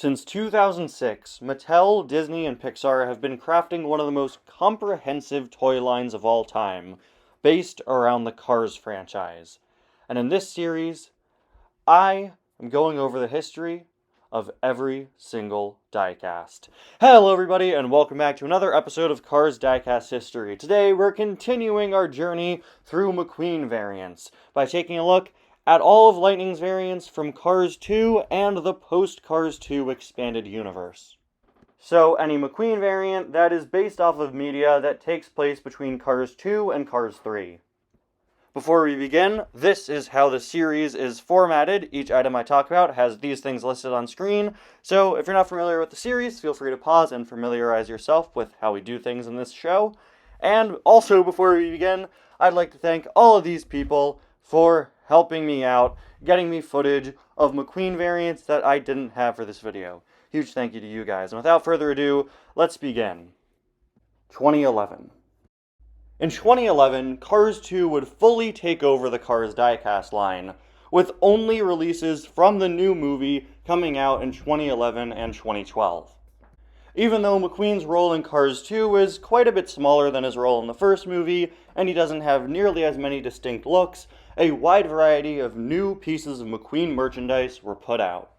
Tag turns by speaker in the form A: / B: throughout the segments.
A: Since 2006, Mattel, Disney, and Pixar have been crafting one of the most comprehensive toy lines of all time, based around the Cars franchise. And in this series, I am going over the history of every single diecast. Hello everybody, and welcome back to another episode of Cars Diecast History. Today we're continuing our journey through McQueen variants by taking a look at all of Lightning's variants from Cars 2 and the post-Cars 2 expanded universe. So, any McQueen variant that is based off of media that takes place between Cars 2 and Cars 3. Before we begin, this is how the series is formatted. Each item I talk about has these things listed on screen, so if you're not familiar with the series, feel free to pause and familiarize yourself with how we do things in this show. And also, before we begin, I'd like to thank all of these people for helping me out, getting me footage of McQueen variants that I didn't have for this video. Huge thank you to you guys, and without further ado, let's begin. 2011. In 2011, Cars 2 would fully take over the Cars diecast line, with only releases from the new movie coming out in 2011 and 2012. Even though McQueen's role in Cars 2 is quite a bit smaller than his role in the first movie, and he doesn't have nearly as many distinct looks, a wide variety of new pieces of McQueen merchandise were put out.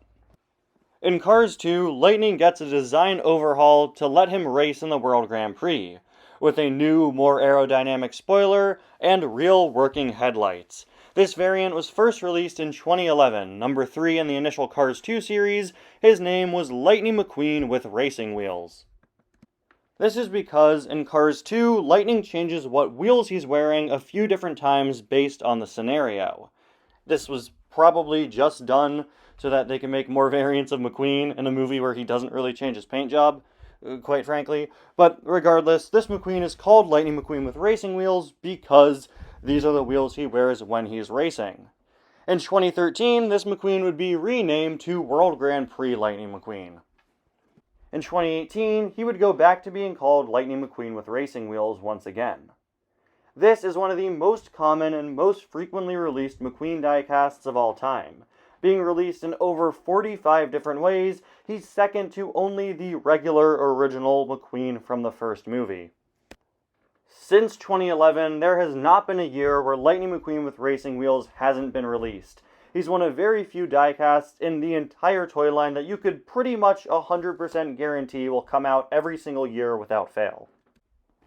A: In Cars 2, Lightning gets a design overhaul to let him race in the World Grand Prix, with a new, more aerodynamic spoiler and real working headlights. This variant was first released in 2011, number 3 in the initial Cars 2 series. His name was Lightning McQueen with racing wheels. This is because in Cars 2, Lightning changes what wheels he's wearing a few different times based on the scenario. This was probably just done so that they can make more variants of McQueen in a movie where he doesn't really change his paint job, quite frankly. But regardless, this McQueen is called Lightning McQueen with racing wheels because these are the wheels he wears when he's racing. In 2013, this McQueen would be renamed to World Grand Prix Lightning McQueen. In 2018, he would go back to being called Lightning McQueen with racing wheels once again. This is one of the most common and most frequently released McQueen diecasts of all time. Being released in over 45 different ways, he's second to only the regular original McQueen from the first movie. Since 2011, there has not been a year where Lightning McQueen with racing wheels hasn't been released. He's one of very few diecasts in the entire toy line that you could pretty much 100% guarantee will come out every single year without fail.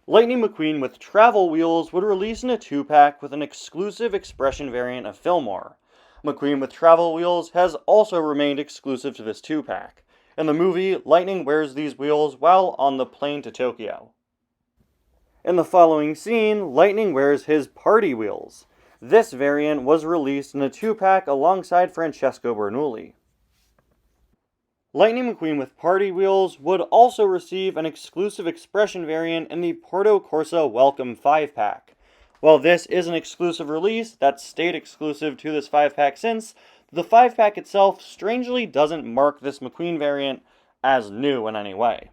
A: Lightning McQueen with travel wheels would release in a 2-pack with an exclusive expression variant of Fillmore. McQueen with travel wheels has also remained exclusive to this 2-pack. In the movie, Lightning wears these wheels while on the plane to Tokyo. In the following scene, Lightning wears his party wheels. This variant was released in a 2-pack alongside Francesco Bernoulli. Lightning McQueen with party wheels would also receive an exclusive expression variant in the Porto Corsa Welcome 5-pack. While this is an exclusive release that stayed exclusive to this 5-pack since, the 5-pack itself strangely doesn't mark this McQueen variant as new in any way.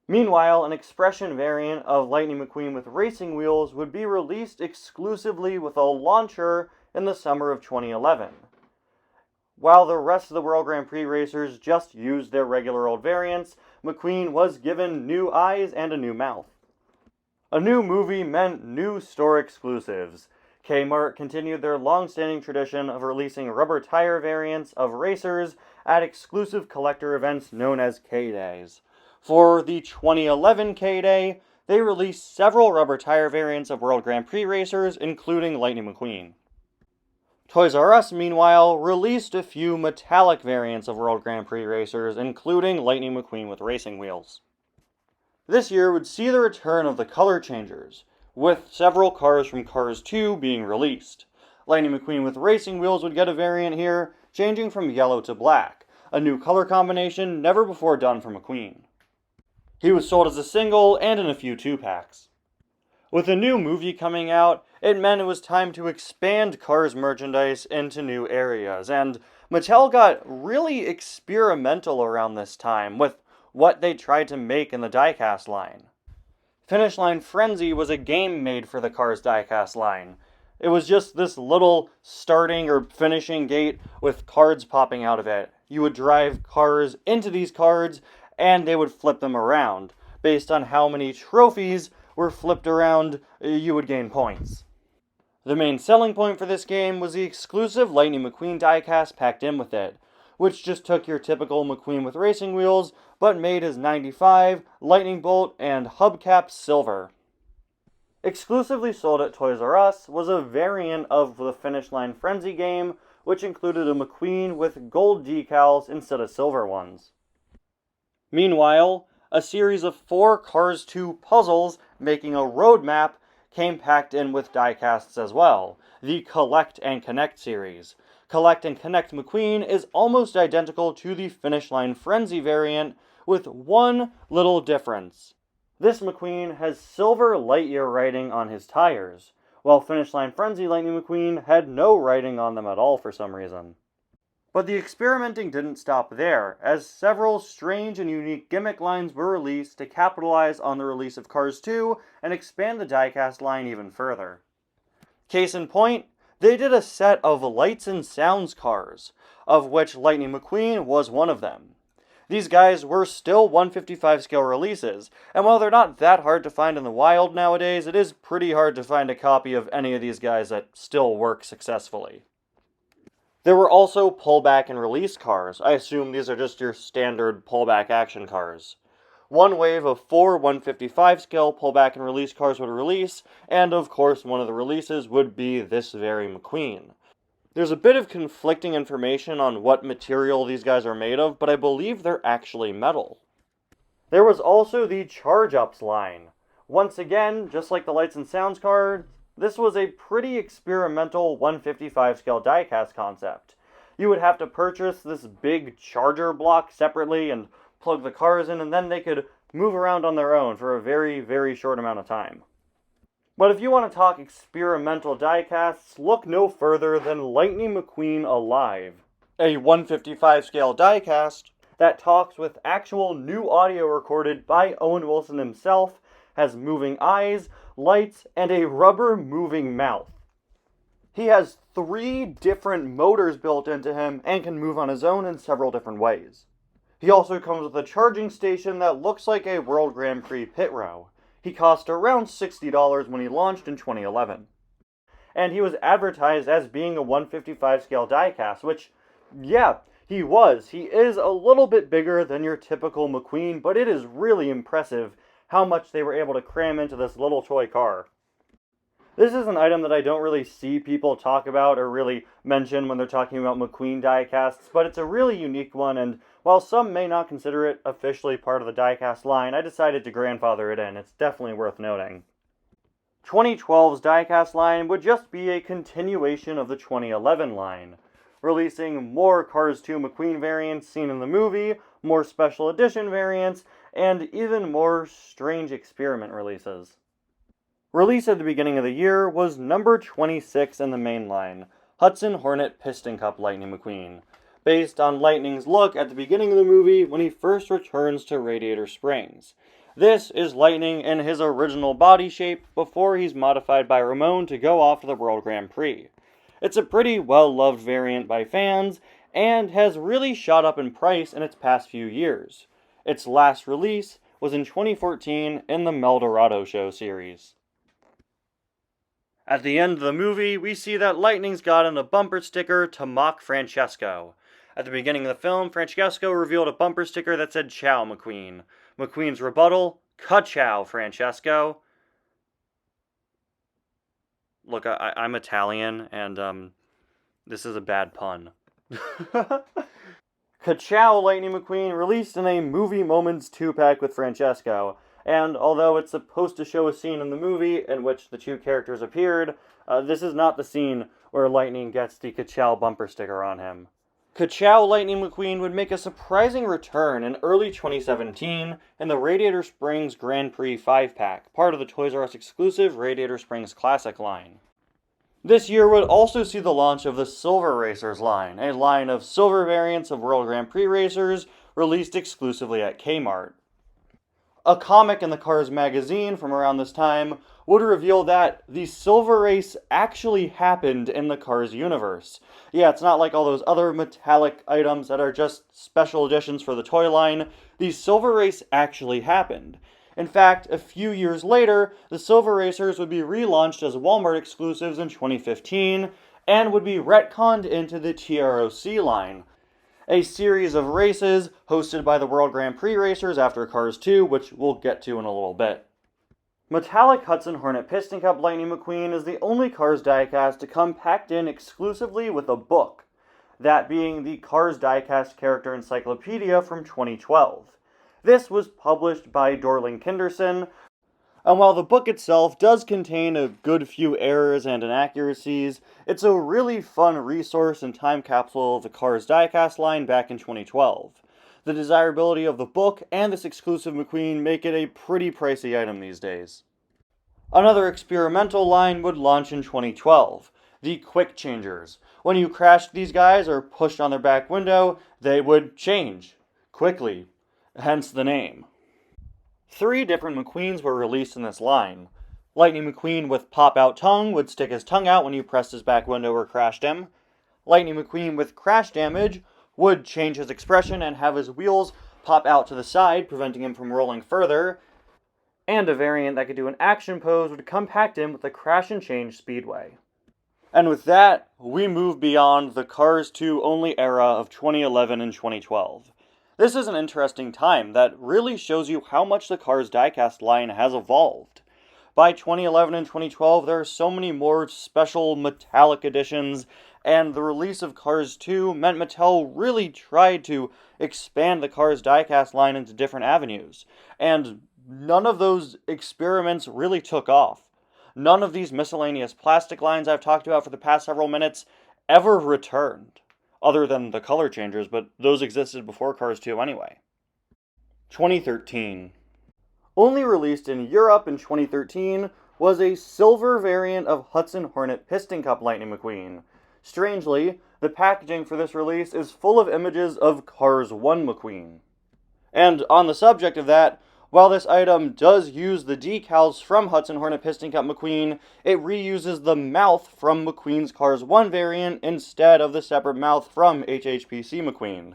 A: Meanwhile, an expression variant of Lightning McQueen with racing wheels would be released exclusively with a launcher in the summer of 2011. While the rest of the World Grand Prix racers just used their regular old variants, McQueen was given new eyes and a new mouth. A new movie meant new store exclusives. Kmart continued their long-standing tradition of releasing rubber tire variants of racers at exclusive collector events known as K-Days. For the 2011 K-Day, they released several rubber tire variants of World Grand Prix racers, including Lightning McQueen. Toys R Us, meanwhile, released a few metallic variants of World Grand Prix racers, including Lightning McQueen with racing wheels. This year would see the return of the color changers, with several cars from Cars 2 being released. Lightning McQueen with racing wheels would get a variant here, changing from yellow to black, a new color combination never before done for McQueen. He was sold as a single and in a few 2-packs. With a new movie coming out, it meant it was time to expand Cars merchandise into new areas, and Mattel got really experimental around this time with what they tried to make in the diecast line. Finish Line Frenzy was a game made for the Cars diecast line. It was just this little starting or finishing gate with cards popping out of it, You would drive cars into these cards, and they would flip them around. Based on how many trophies were flipped around, you would gain points. The main selling point for this game was the exclusive Lightning McQueen diecast packed in with it, which just took your typical McQueen with racing wheels, but made his 95, lightning bolt, and hubcap silver. Exclusively sold at Toys R Us was a variant of the Finish Line Frenzy game, which included a McQueen with gold decals instead of silver ones. Meanwhile, a series of 4 Cars 2 puzzles making a roadmap came packed in with diecasts as well, the Collect and Connect series. Collect and Connect McQueen is almost identical to the Finish Line Frenzy variant, with one little difference. This McQueen has silver Lightyear writing on his tires, while Finish Line Frenzy Lightning McQueen had no writing on them at all for some reason. But the experimenting didn't stop there, as several strange and unique gimmick lines were released to capitalize on the release of Cars 2 and expand the diecast line even further. Case in point, they did a set of lights and sounds cars, of which Lightning McQueen was one of them. These guys were still 1/55 scale releases, and while they're not that hard to find in the wild nowadays, it is pretty hard to find a copy of any of these guys that still work successfully. There were also pullback and release cars. I assume these are just your standard pullback action cars. One wave of 4 1/55 scale pullback and release cars would release, and of course one of the releases would be this very McQueen. There's a bit of conflicting information on what material these guys are made of, but I believe they're actually metal. There was also the Charge Ups line. Once again, just like the Lights and Sounds card, this was a pretty experimental 1/55 scale diecast concept. You would have to purchase this big charger block separately and plug the cars in, and then they could move around on their own for a very, very short amount of time. But if you want to talk experimental diecasts, look no further than Lightning McQueen Alive, a 1/55 scale diecast that talks with actual new audio recorded by Owen Wilson himself, has moving eyes, lights, and a rubber moving mouth. He has 3 different motors built into him and can move on his own in several different ways. He also comes with a charging station that looks like a World Grand Prix pit row. He cost around $60 when he launched in 2011. And he was advertised as being a 1/55 scale diecast, which, yeah, he was. He is a little bit bigger than your typical McQueen, but it is really impressive how much they were able to cram into this little toy car. This is an item that I don't really see people talk about or really mention when they're talking about McQueen diecasts, but it's a really unique one, and while some may not consider it officially part of the diecast line, I decided to grandfather it in. It's definitely worth noting. 2012's diecast line would just be a continuation of the 2011 line, releasing more Cars 2 McQueen variants seen in the movie, more special edition variants, and even more strange experiment releases. Released at the beginning of the year was number 26 in the main line, Hudson Hornet Piston Cup Lightning McQueen, based on Lightning's look at the beginning of the movie when he first returns to Radiator Springs. This is Lightning in his original body shape before he's modified by Ramon to go off to the World Grand Prix. It's a pretty well-loved variant by fans, and has really shot up in price in its past few years. Its last release was in 2014 in the Meldorado Show series. At the end of the movie, we see that Lightning's gotten a bumper sticker to mock Francesco. At the beginning of the film, Francesco revealed a bumper sticker that said, "Ciao, McQueen." McQueen's rebuttal, "Ka-chow, Francesco." Look, I'm Italian, and this is a bad pun. Ka-chow Lightning McQueen released in a Movie Moments 2-pack with Francesco. And although it's supposed to show a scene in the movie in which the 2 characters appeared, this is not the scene where Lightning gets the Ka-chow bumper sticker on him. Ka-chow Lightning McQueen would make a surprising return in early 2017 in the Radiator Springs Grand Prix 5-pack, part of the Toys R Us exclusive Radiator Springs Classic line. This year would also see the launch of the Silver Racers line, a line of silver variants of World Grand Prix racers released exclusively at Kmart. A comic in the Cars magazine from around this time would reveal that the Silver Race actually happened in the Cars universe. Yeah, it's not like all those other metallic items that are just special editions for the toy line. The Silver Race actually happened. In fact, a few years later, the Silver Racers would be relaunched as Walmart exclusives in 2015 and would be retconned into the TROC line, a series of races hosted by the World Grand Prix racers after Cars 2, which we'll get to in a little bit. Metallic Hudson Hornet Piston Cup Lightning McQueen is the only Cars diecast to come packed in exclusively with a book, that being the Cars Diecast Character Encyclopedia from 2012. This was published by Dorling Kinderson, and while the book itself does contain a good few errors and inaccuracies, it's a really fun resource and time capsule of the Cars diecast line back in 2012. The desirability of the book and this exclusive McQueen make it a pretty pricey item these days. Another experimental line would launch in 2012, the Quick Changers. When you crashed these guys or pushed on their back window, they would change quickly, hence the name. 3 different McQueens were released in this line. Lightning McQueen with pop-out tongue would stick his tongue out when you pressed his back window or crashed him. Lightning McQueen with crash damage would change his expression and have his wheels pop out to the side, preventing him from rolling further. And a variant that could do an action pose would come packed in with the Crash and Change Speedway. And with that, we move beyond the Cars 2 only era of 2011 and 2012. This is an interesting time that really shows you how much the Cars diecast line has evolved. By 2011 and 2012, there are so many more special metallic editions, and the release of Cars 2 meant Mattel really tried to expand the Cars diecast line into different avenues, and none of those experiments really took off. None of these miscellaneous plastic lines I've talked about for the past several minutes ever returned, other than the color changers, but those existed before Cars 2 anyway. 2013. Only released in Europe in 2013 was a silver variant of Hudson Hornet Piston Cup Lightning McQueen. Strangely, the packaging for this release is full of images of Cars 1 McQueen. And on the subject of that, while this item does use the decals from Hudson Hornet Piston Cup McQueen, it reuses the mouth from McQueen's Cars 1 variant instead of the separate mouth from HHPC McQueen.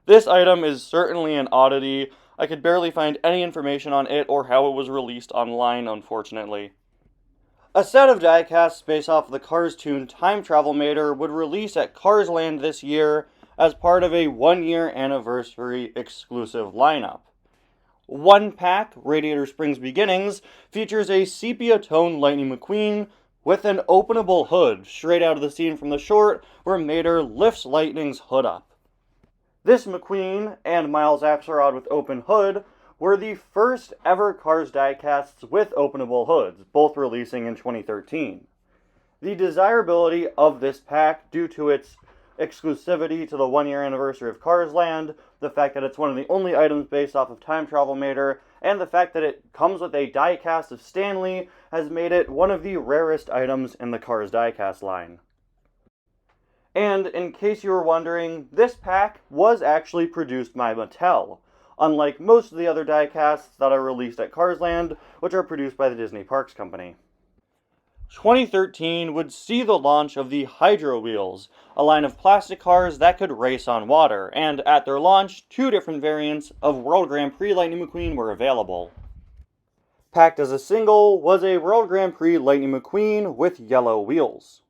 A: This item is certainly an oddity. I could barely find any information on it or how it was released online, unfortunately. A set of diecasts based off of the Cars Toon Time Travel Mater would release at Cars Land this year as part of a 1-year anniversary exclusive lineup. One pack, Radiator Springs Beginnings, features a sepia-tone Lightning McQueen with an openable hood, straight out of the scene from the short where Mater lifts Lightning's hood up. This McQueen and Miles Axelrod with open hood were the first ever Cars diecasts with openable hoods, both releasing in 2013. The desirability of this pack, due to its exclusivity to the 1-year anniversary of Cars Land, the fact that it's one of the only items based off of Time Travel Mater, and the fact that it comes with a diecast of Stanley, has made it one of the rarest items in the Cars diecast line. And in case you were wondering, this pack was actually produced by Mattel, unlike most of the other diecasts that are released at Cars Land, which are produced by the Disney Parks Company. 2013 would see the launch of the Hydro Wheels, a line of plastic cars that could race on water, and at their launch, 2 different variants of World Grand Prix Lightning McQueen were available. Packed as a single was a World Grand Prix Lightning McQueen with yellow wheels.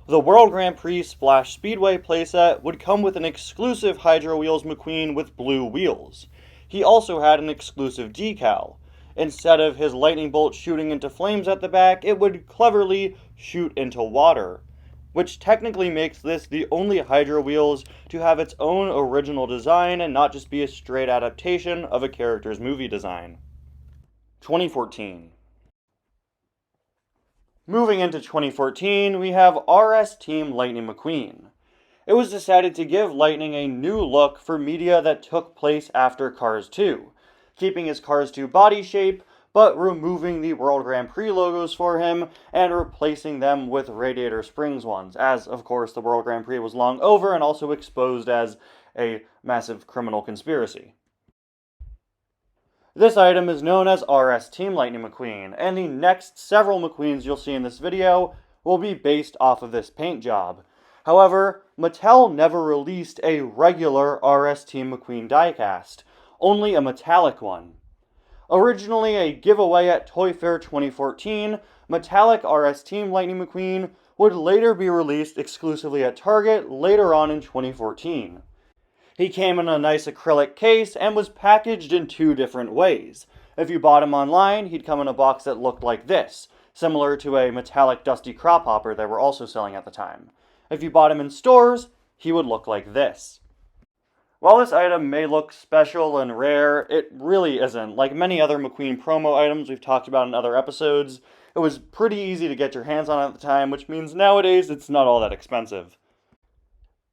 A: The World Grand Prix Splash Speedway playset would come with an exclusive Hydro Wheels McQueen with blue wheels. He also had an exclusive decal. Instead of his lightning bolt shooting into flames at the back, it would cleverly shoot into water, which technically makes this the only Hydro Wheels to have its own original design and not just be a straight adaptation of a character's movie design. 2014. Moving into 2014, we have RS Team Lightning McQueen. It was decided to give Lightning a new look for media that took place after Cars 2, keeping his Cars 2 body shape, but removing the World Grand Prix logos for him and replacing them with Radiator Springs ones, as, of course, the World Grand Prix was long over and also exposed as a massive criminal conspiracy. This item is known as RS Team Lightning McQueen, and the next several McQueens you'll see in this video will be based off of this paint job. However, Mattel never released a regular RS Team McQueen diecast, only a metallic one. Originally a giveaway at Toy Fair 2014, metallic RS Team Lightning McQueen would later be released exclusively at Target later on in 2014. He came in a nice acrylic case and was packaged in two different ways. If you bought him online, he'd come in a box that looked like this, similar to a metallic dusty crop hopper they were also selling at the time. If you bought him in stores, he would look like this. While this item may look special and rare, it really isn't. Like many other McQueen promo items we've talked about in other episodes, it was pretty easy to get your hands on at the time, which means nowadays it's not all that expensive.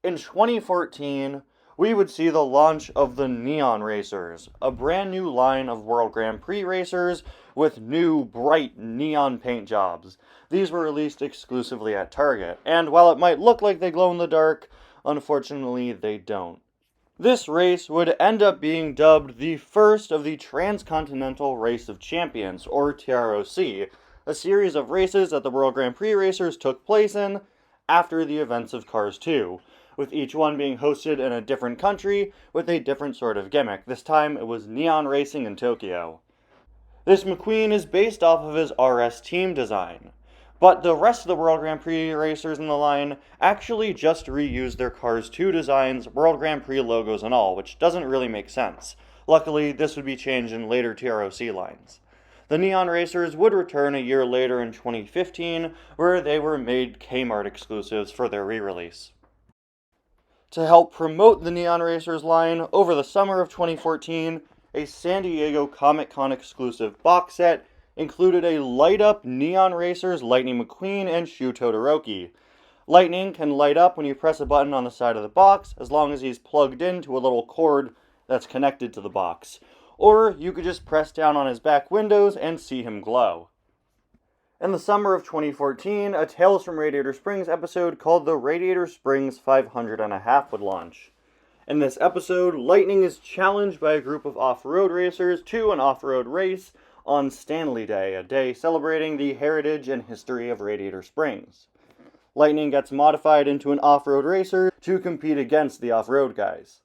A: In 2014, we would see the launch of the Neon Racers, a brand new line of World Grand Prix racers with new, bright neon paint jobs. These were released exclusively at Target, and while it might look like they glow in the dark, unfortunately they don't. This race would end up being dubbed the first of the Transcontinental Race of Champions, or TROC, a series of races that the World Grand Prix racers took place in after the events of Cars 2. With each one being hosted in a different country with a different sort of gimmick. This time it was neon racing in Tokyo. This McQueen is based off of his RS team design, but the rest of the World Grand Prix racers in the line actually just reused their Cars 2 designs, World Grand Prix logos and all, which doesn't really make sense. Luckily, this would be changed in later TROC lines. The Neon Racers would return a year later in 2015, where they were made Kmart exclusives for their re-release. To help promote the Neon Racers line, over the summer of 2014, a San Diego Comic-Con exclusive box set included a light-up Neon Racers Lightning McQueen and Shu Todoroki. Lightning can light up when you press a button on the side of the box, as long as he's plugged into a little cord that's connected to the box. Or you could just press down on his back windows and see him glow. In the summer of 2014, a Tales from Radiator Springs episode called the Radiator Springs 500 and a Half would launch. In this episode, Lightning is challenged by a group of off-road racers to an off-road race on Stanley Day, a day celebrating the heritage and history of Radiator Springs. Lightning gets modified into an off-road racer to compete against the off-road guys.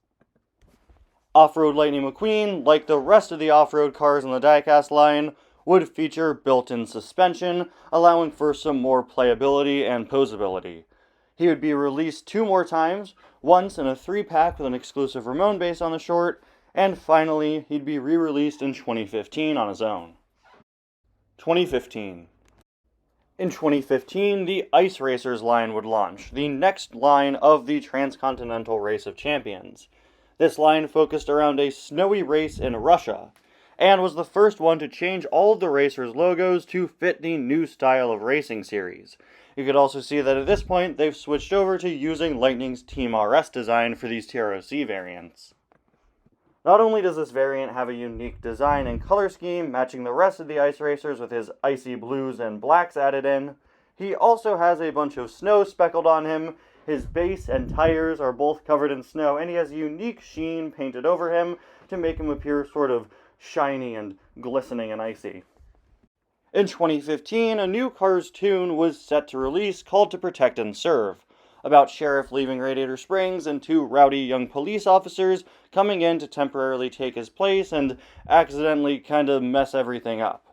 A: Off-road Lightning McQueen, like the rest of the off-road cars in the diecast line, would feature built-in suspension, allowing for some more playability and posability. He would be released 2 more times, once in a 3-pack with an exclusive Ramon base on the short, and finally, he'd be re-released in 2015 on his own. 2015. In 2015, the Ice Racers line would launch, the next line of the Transcontinental Race of Champions. This line focused around a snowy race in Russia, and was the first one to change all of the racers' logos to fit the new style of racing series. You could also see that at this point, they've switched over to using Lightning's Team RS design for these TROC variants. Not only does this variant have a unique design and color scheme matching the rest of the Ice Racers with his icy blues and blacks added in, he also has a bunch of snow speckled on him, his base and tires are both covered in snow, and he has a unique sheen painted over him to make him appear sort of shiny and glistening and icy. In 2015, a new Cars tune was set to release called To Protect and Serve, about Sheriff leaving Radiator Springs and 2 rowdy young police officers coming in to temporarily take his place and accidentally kinda mess everything up.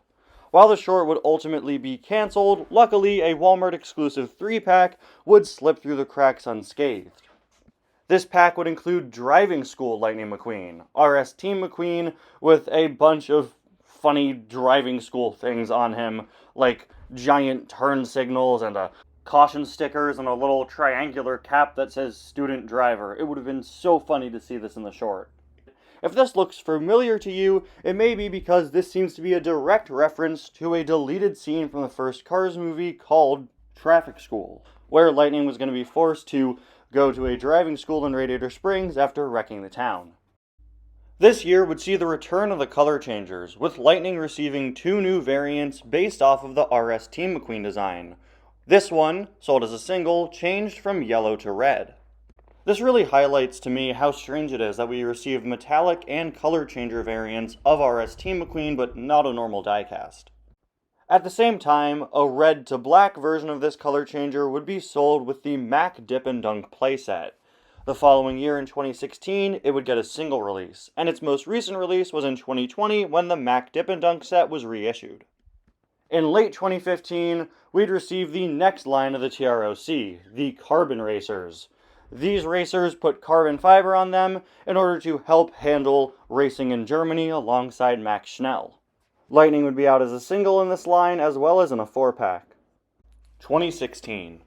A: While the short would ultimately be cancelled, luckily a Walmart exclusive 3-pack would slip through the cracks unscathed. This pack would include Driving School Lightning McQueen, RS Team McQueen, with a bunch of funny driving school things on him, like giant turn signals and caution stickers and a little triangular cap that says Student Driver. It would have been so funny to see this in the short. If this looks familiar to you, it may be because this seems to be a direct reference to a deleted scene from the first Cars movie called Traffic School, where Lightning was going to be forced to go to a driving school in Radiator Springs after wrecking the town. This year would see the return of the color changers, with Lightning receiving 2 new variants based off of the RS Team McQueen design. This one, sold as a single, changed from yellow to red. This really highlights to me how strange it is that we receive metallic and color changer variants of our Team McQueen, but not a normal diecast. At the same time, a red to black version of this color changer would be sold with the Mac Dip and Dunk playset. The following year in 2016, it would get a single release, and its most recent release was in 2020 when the Mac Dip and Dunk set was reissued. In late 2015, we'd receive the next line of the TROC, the Carbon Racers. These racers put carbon fiber on them in order to help handle racing in Germany alongside Max Schnell. Lightning would be out as a single in this line as well as in a 4-pack. 2016.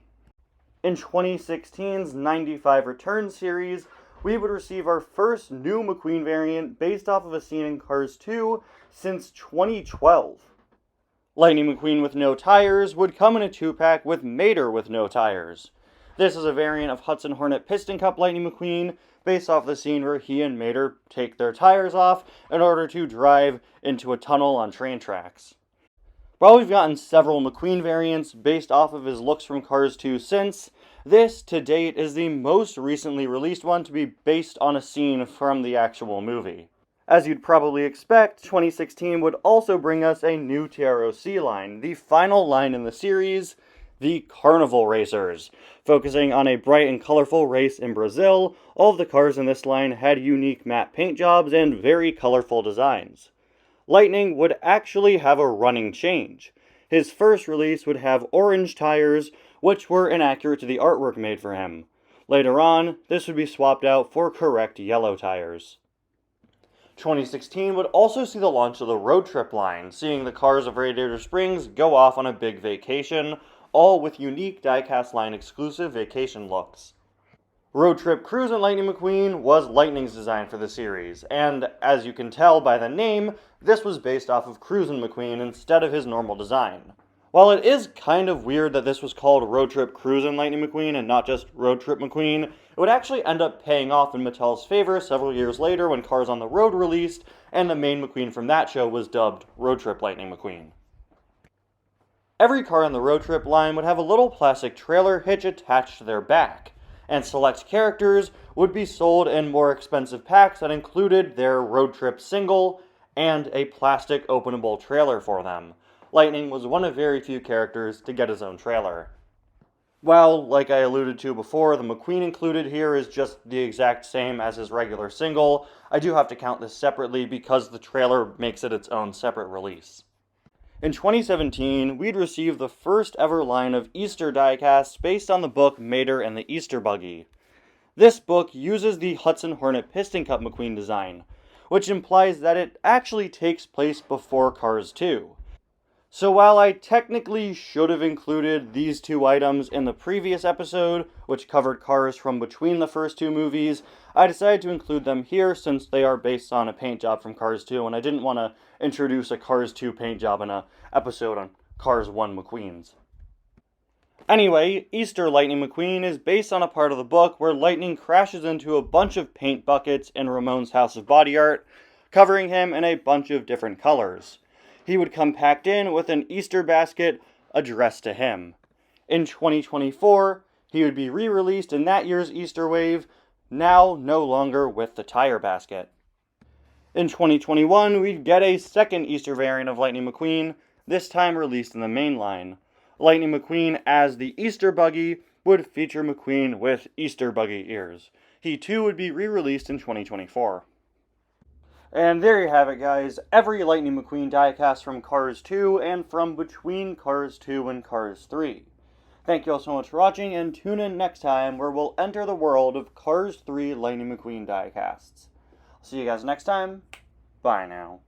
A: In 2016's 95 Return series, we would receive our first new McQueen variant based off of a scene in Cars 2 since 2012. Lightning McQueen with no tires would come in a 2-pack with Mater with no tires. This is a variant of Hudson Hornet Piston Cup Lightning McQueen based off the scene where he and Mater take their tires off in order to drive into a tunnel on train tracks. While we've gotten several McQueen variants based off of his looks from Cars 2 since, this, to date, is the most recently released one to be based on a scene from the actual movie. As you'd probably expect, 2016 would also bring us a new TROC line, the final line in the series, the Carnival Racers. Focusing on a bright and colorful race in Brazil, all of the cars in this line had unique matte paint jobs and very colorful designs. Lightning would actually have a running change. His first release would have orange tires, which were inaccurate to the artwork made for him. Later on, this would be swapped out for correct yellow tires. 2016 would also see the launch of the Road Trip line, seeing the cars of Radiator Springs go off on a big vacation, all with unique Diecast line exclusive vacation looks. Road Trip Cruisin' Lightning McQueen was Lightning's design for the series, and as you can tell by the name, this was based off of Cruisin' McQueen instead of his normal design. While it is kind of weird that this was called Road Trip Cruisin' Lightning McQueen and not just Road Trip McQueen, it would actually end up paying off in Mattel's favor several years later when Cars on the Road released, and the main McQueen from that show was dubbed Road Trip Lightning McQueen. Every car on the Road Trip line would have a little plastic trailer hitch attached to their back, and select characters would be sold in more expensive packs that included their Road Trip single and a plastic openable trailer for them. Lightning was one of very few characters to get his own trailer. While, like I alluded to before, the McQueen included here is just the exact same as his regular single, I do have to count this separately because the trailer makes it its own separate release. In 2017, we'd receive the first ever line of Easter diecasts based on the book Mater and the Easter Buggy. This book uses the Hudson Hornet Piston Cup McQueen design, which implies that it actually takes place before Cars 2. So while I technically should have included these two items in the previous episode, which covered cars from between the first two movies, I decided to include them here since they are based on a paint job from Cars 2, and I didn't want to introduce a Cars 2 paint job in an episode on Cars 1 McQueens. Anyway, Easter Lightning McQueen is based on a part of the book where Lightning crashes into a bunch of paint buckets in Ramon's house of body art, covering him in a bunch of different colors. He would come packed in with an Easter basket addressed to him. In 2024, he would be re-released in that year's Easter wave, now no longer with the tire basket. In 2021, we'd get a second Easter variant of Lightning McQueen, this time released in the main line. Lightning McQueen as the Easter Buggy would feature McQueen with Easter Buggy ears. He too would be re-released in 2024. And there you have it, guys. Every Lightning McQueen diecast from Cars 2 and from between Cars 2 and Cars 3. Thank you all so much for watching, and tune in next time where we'll enter the world of Cars 3 Lightning McQueen diecasts. See you guys next time. Bye now.